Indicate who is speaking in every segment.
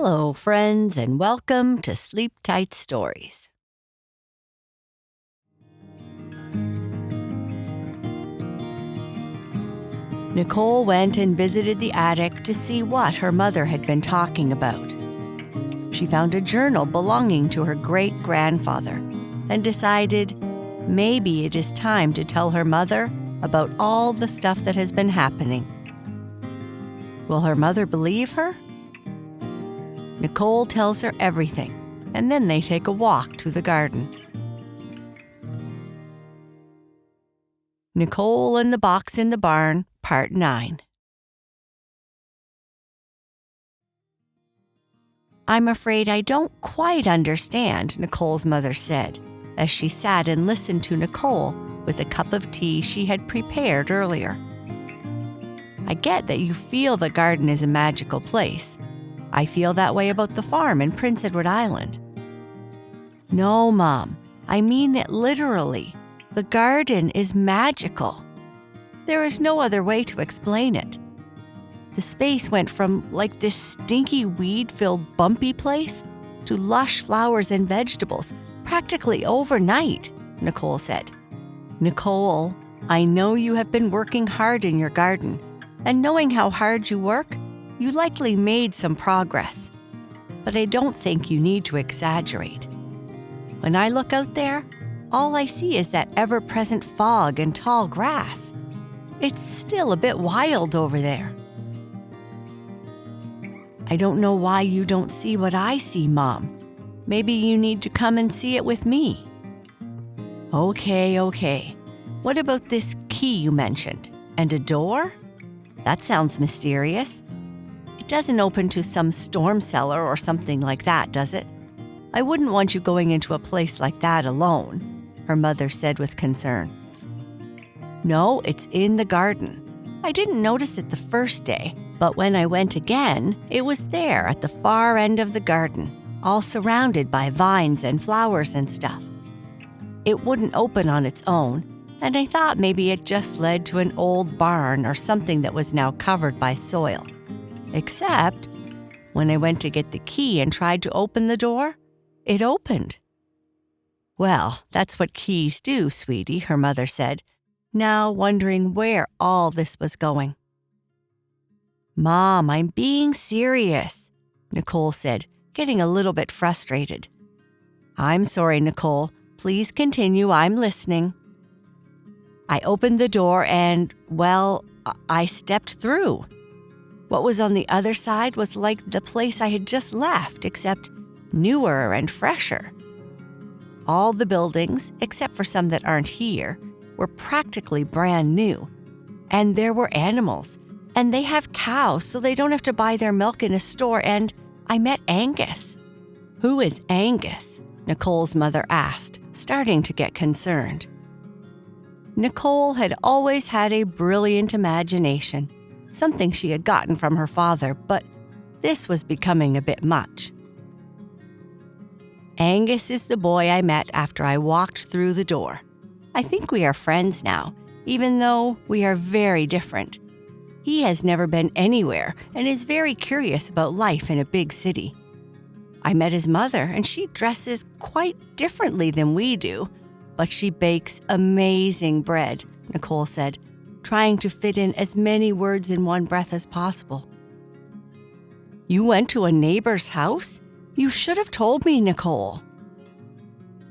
Speaker 1: Hello, friends, and welcome to Sleep Tight Stories. Nicole went and visited the attic to see what her mother had been talking about. She found a journal belonging to her great-grandfather and decided maybe it is time to tell her mother about all the stuff that has been happening. Will her mother believe her? Nicole tells her everything, and then they take a walk to the garden. Nicole and the Box in the Barn, Part 9. "I'm afraid I don't quite understand," Nicole's mother said, as she sat and listened to Nicole with a cup of tea she had prepared earlier. "I get that you feel the garden is a magical place. I feel that way about the farm in Prince Edward Island." "No, Mom, I mean it literally. The garden is magical. There is no other way to explain it. The space went from like this stinky weed-filled bumpy place to lush flowers and vegetables practically overnight," Nicole said. "Nicole, I know you have been working hard in your garden, and knowing how hard you work, you likely made some progress. But I don't think you need to exaggerate. When I look out there, all I see is that ever-present fog and tall grass. It's still a bit wild over there." "I don't know why you don't see what I see, Mom. Maybe you need to come and see it with me." Okay. What about this key you mentioned? And a door? That sounds mysterious. It doesn't open to some storm cellar or something like that, does it? I wouldn't want you going into a place like that alone," her mother said with concern. "No, it's in the garden. I didn't notice it the first day, but when I went again, it was there at the far end of the garden, all surrounded by vines and flowers and stuff. It wouldn't open on its own, and I thought maybe it just led to an old barn or something that was now covered by soil. Except, when I went to get the key and tried to open the door, it opened." "Well, that's what keys do, sweetie," her mother said, now wondering where all this was going. "Mom, I'm being serious," Nicole said, getting a little bit frustrated. "I'm sorry, Nicole. Please continue. I'm listening." "I opened the door and, well, I stepped through. What was on the other side was like the place I had just left, except newer and fresher. All the buildings, except for some that aren't here, were practically brand new. And there were animals, and they have cows so they don't have to buy their milk in a store, and I met Angus." "Who is Angus?" Nicole's mother asked, starting to get concerned. Nicole had always had a brilliant imagination, something she had gotten from her father, but this was becoming a bit much. "Angus is the boy I met after I walked through the door. I think we are friends now, even though we are very different. He has never been anywhere and is very curious about life in a big city. I met his mother, and she dresses quite differently than we do, but she bakes amazing bread," Nicole said, trying to fit in as many words in one breath as possible. "You went to a neighbor's house? You should have told me, Nicole."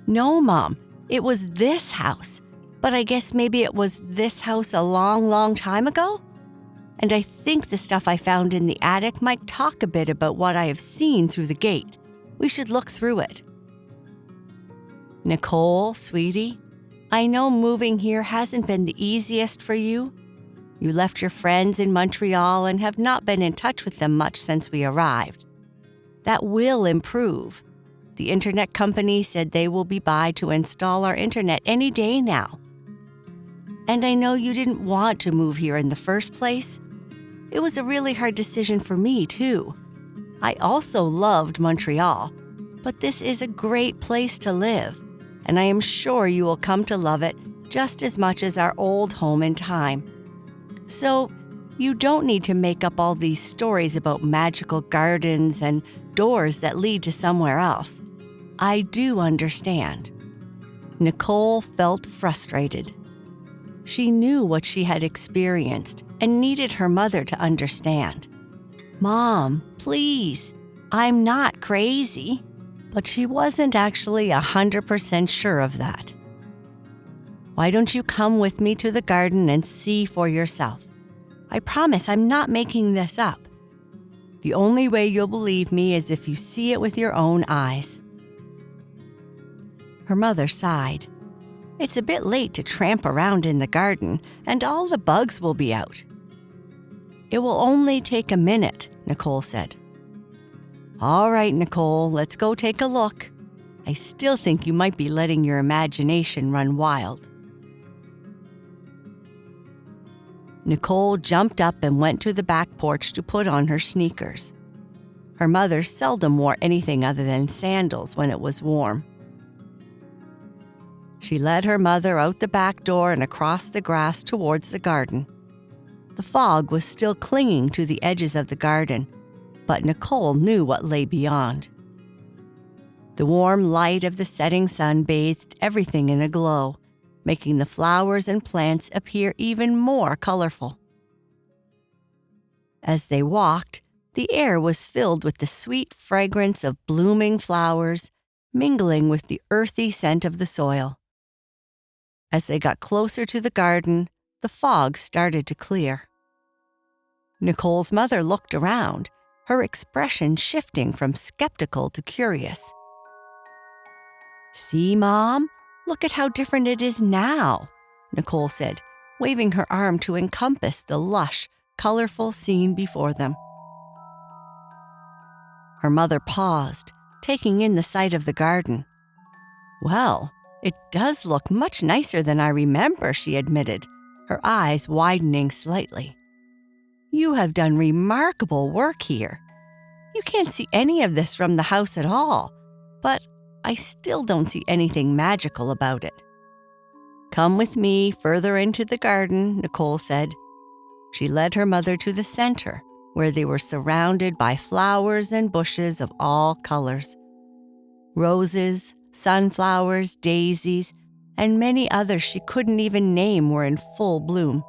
Speaker 1: "No, Mom, it was this house, but I guess maybe it was this house a long, long time ago? And I think the stuff I found in the attic might talk a bit about what I have seen through the gate. We should look through it." "Nicole, sweetie, I know moving here hasn't been the easiest for you. You left your friends in Montreal and have not been in touch with them much since we arrived. That will improve. The internet company said they will be by to install our internet any day now. And I know you didn't want to move here in the first place. It was a really hard decision for me, too. I also loved Montreal, but this is a great place to live, and I am sure you will come to love it just as much as our old home in time. So you don't need to make up all these stories about magical gardens and doors that lead to somewhere else. I do understand." Nicole felt frustrated. She knew what she had experienced and needed her mother to understand. "Mom, please, I'm not crazy." But she wasn't actually 100% sure of that. "Why don't you come with me to the garden and see for yourself? I promise I'm not making this up. The only way you'll believe me is if you see it with your own eyes." Her mother sighed. "It's a bit late to tramp around in the garden, and all the bugs will be out." "It will only take a minute," Nicole said. "All right, Nicole, let's go take a look. I still think you might be letting your imagination run wild." Nicole jumped up and went to the back porch to put on her sneakers. Her mother seldom wore anything other than sandals when it was warm. She led her mother out the back door and across the grass towards the garden. The fog was still clinging to the edges of the garden, but Nicole knew what lay beyond. The warm light of the setting sun bathed everything in a glow, making the flowers and plants appear even more colorful. As they walked, the air was filled with the sweet fragrance of blooming flowers, mingling with the earthy scent of the soil. As they got closer to the garden, the fog started to clear. Nicole's mother looked around, her expression shifting from skeptical to curious. "See, Mom? Look at how different it is now," Nicole said, waving her arm to encompass the lush, colorful scene before them. Her mother paused, taking in the sight of the garden. "Well, it does look much nicer than I remember," she admitted, her eyes widening slightly. "You have done remarkable work here. You can't see any of this from the house at all, but I still don't see anything magical about it." "Come with me further into the garden," Nicole said. She led her mother to the center, where they were surrounded by flowers and bushes of all colors. Roses, sunflowers, daisies, and many others she couldn't even name were in full bloom.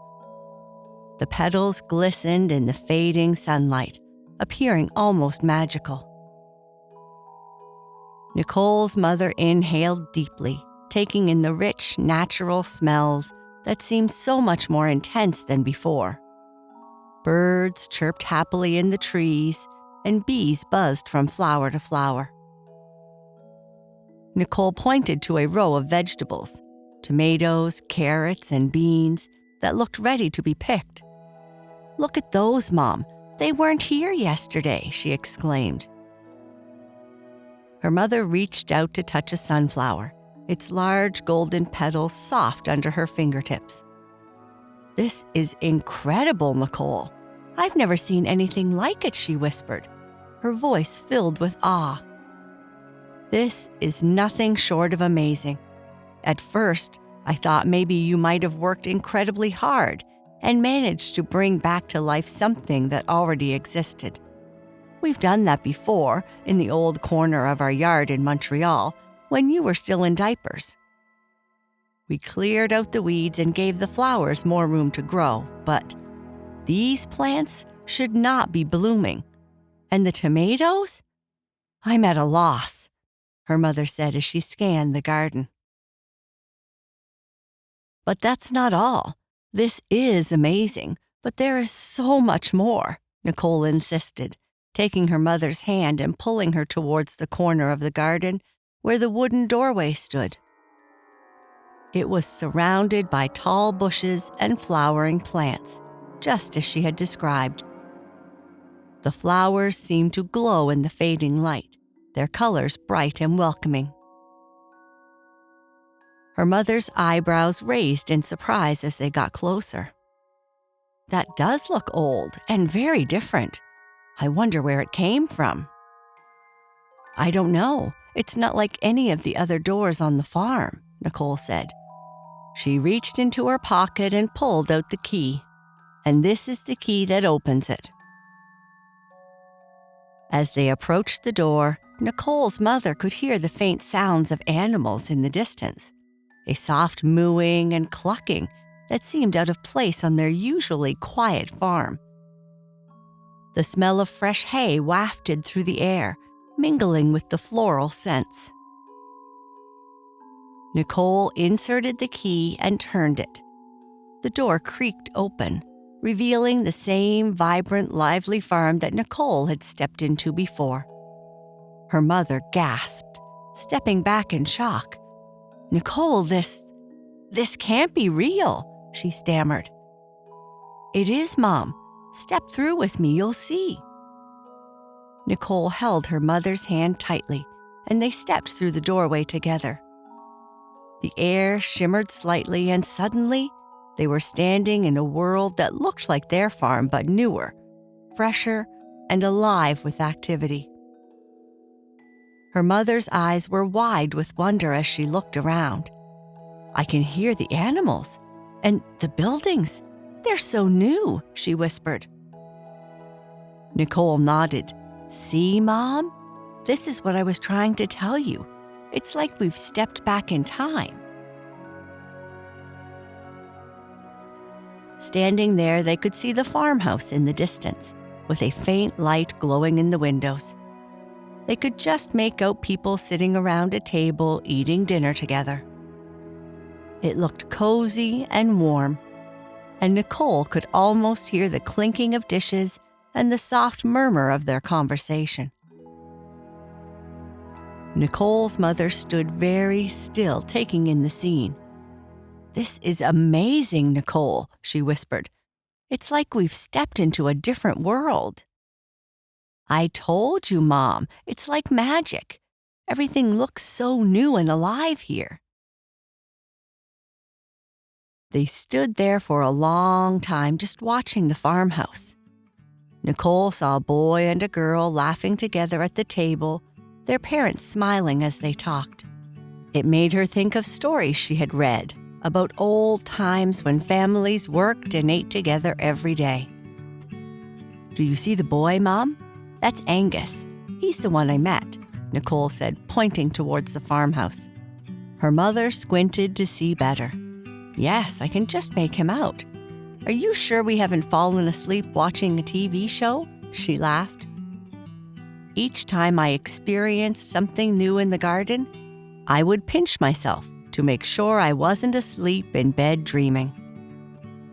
Speaker 1: The petals glistened in the fading sunlight, appearing almost magical. Nicole's mother inhaled deeply, taking in the rich, natural smells that seemed so much more intense than before. Birds chirped happily in the trees, and bees buzzed from flower to flower. Nicole pointed to a row of vegetables, tomatoes, carrots, and beans, that looked ready to be picked. "Look at those, Mom. They weren't here yesterday," she exclaimed. Her mother reached out to touch a sunflower, its large golden petals soft under her fingertips. "This is incredible, Nicole. I've never seen anything like it," she whispered, her voice filled with awe. "This is nothing short of amazing. At first, I thought maybe you might have worked incredibly hard and managed to bring back to life something that already existed. We've done that before in the old corner of our yard in Montreal when you were still in diapers. We cleared out the weeds and gave the flowers more room to grow, but these plants should not be blooming. And the tomatoes? I'm at a loss," her mother said as she scanned the garden. "But that's not all. This is amazing, but there is so much more," Nicole insisted, taking her mother's hand and pulling her towards the corner of the garden where the wooden doorway stood. It was surrounded by tall bushes and flowering plants, just as she had described. The flowers seemed to glow in the fading light, their colors bright and welcoming. Her mother's eyebrows raised in surprise as they got closer. "That does look old and very different. I wonder where it came from." "I don't know. It's not like any of the other doors on the farm," Nicole said. She reached into her pocket and pulled out the key. "And this is the key that opens it." As they approached the door, Nicole's mother could hear the faint sounds of animals in the distance, a soft mooing and clucking that seemed out of place on their usually quiet farm. The smell of fresh hay wafted through the air, mingling with the floral scents. Nicole inserted the key and turned it. The door creaked open, revealing the same vibrant, lively farm that Nicole had stepped into before. Her mother gasped, stepping back in shock. "Nicole, this can't be real," she stammered. "It is, Mom. Step through with me, you'll see." Nicole held her mother's hand tightly, and they stepped through the doorway together. The air shimmered slightly, and suddenly, they were standing in a world that looked like their farm but newer, fresher, and alive with activity. Her mother's eyes were wide with wonder as she looked around. "I can hear the animals. And the buildings. They're so new," she whispered. Nicole nodded. "See, Mom? This is what I was trying to tell you. It's like we've stepped back in time." Standing there, they could see the farmhouse in the distance, with a faint light glowing in the windows. They could just make out people sitting around a table eating dinner together. It looked cozy and warm, and Nicole could almost hear the clinking of dishes and the soft murmur of their conversation. Nicole's mother stood very still, taking in the scene. "This is amazing, Nicole," she whispered. "It's like we've stepped into a different world." "I told you, Mom, it's like magic. Everything looks so new and alive here." They stood there for a long time just watching the farmhouse. Nicole saw a boy and a girl laughing together at the table, their parents smiling as they talked. It made her think of stories she had read about old times when families worked and ate together every day. "Do you see the boy, Mom? That's Angus. He's the one I met," Nicole said, pointing towards the farmhouse. Her mother squinted to see better. "Yes, I can just make him out. Are you sure we haven't fallen asleep watching a TV show?" she laughed. Each time I experienced something new in the garden, I would pinch myself to make sure I wasn't asleep in bed dreaming.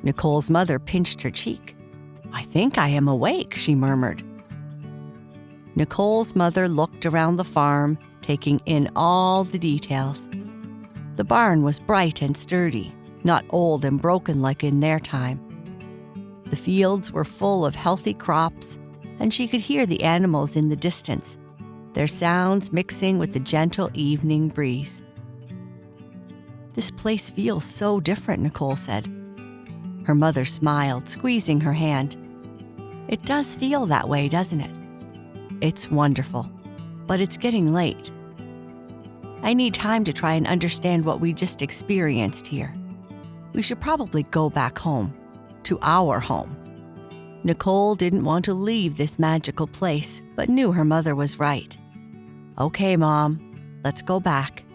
Speaker 1: Nicole's mother pinched her cheek. "I think I am awake," she murmured. Nicole's mother looked around the farm, taking in all the details. The barn was bright and sturdy, not old and broken like in their time. The fields were full of healthy crops, and she could hear the animals in the distance, their sounds mixing with the gentle evening breeze. "This place feels so different," Nicole said. Her mother smiled, squeezing her hand. "It does feel that way, doesn't it? It's wonderful, but it's getting late. I need time to try and understand what we just experienced here. We should probably go back home, to our home." Nicole didn't want to leave this magical place, but knew her mother was right. "Okay, Mom, let's go back."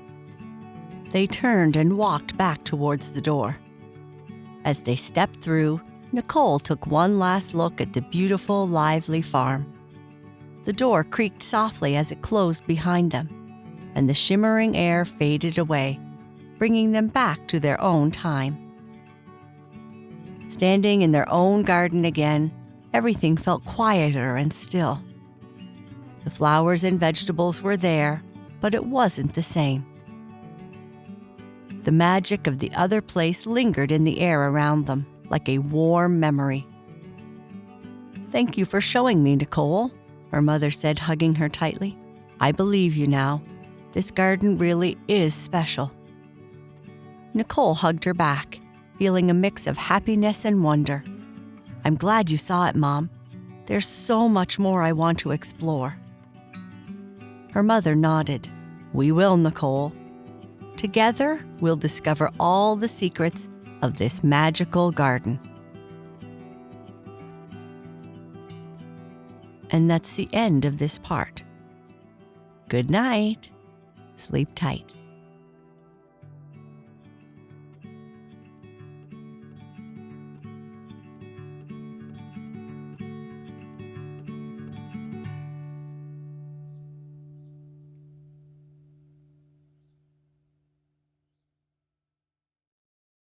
Speaker 1: They turned and walked back towards the door. As they stepped through, Nicole took one last look at the beautiful, lively farm. The door creaked softly as it closed behind them, and the shimmering air faded away, bringing them back to their own time. Standing in their own garden again, everything felt quieter and still. The flowers and vegetables were there, but it wasn't the same. The magic of the other place lingered in the air around them, like a warm memory. "Thank you for showing me, Nicole," her mother said, hugging her tightly. "I believe you now. This garden really is special." Nicole hugged her back, feeling a mix of happiness and wonder. "I'm glad you saw it, Mom. There's so much more I want to explore." Her mother nodded. "We will, Nicole. Together, we'll discover all the secrets of this magical garden." And that's the end of this part. Good night. Sleep tight.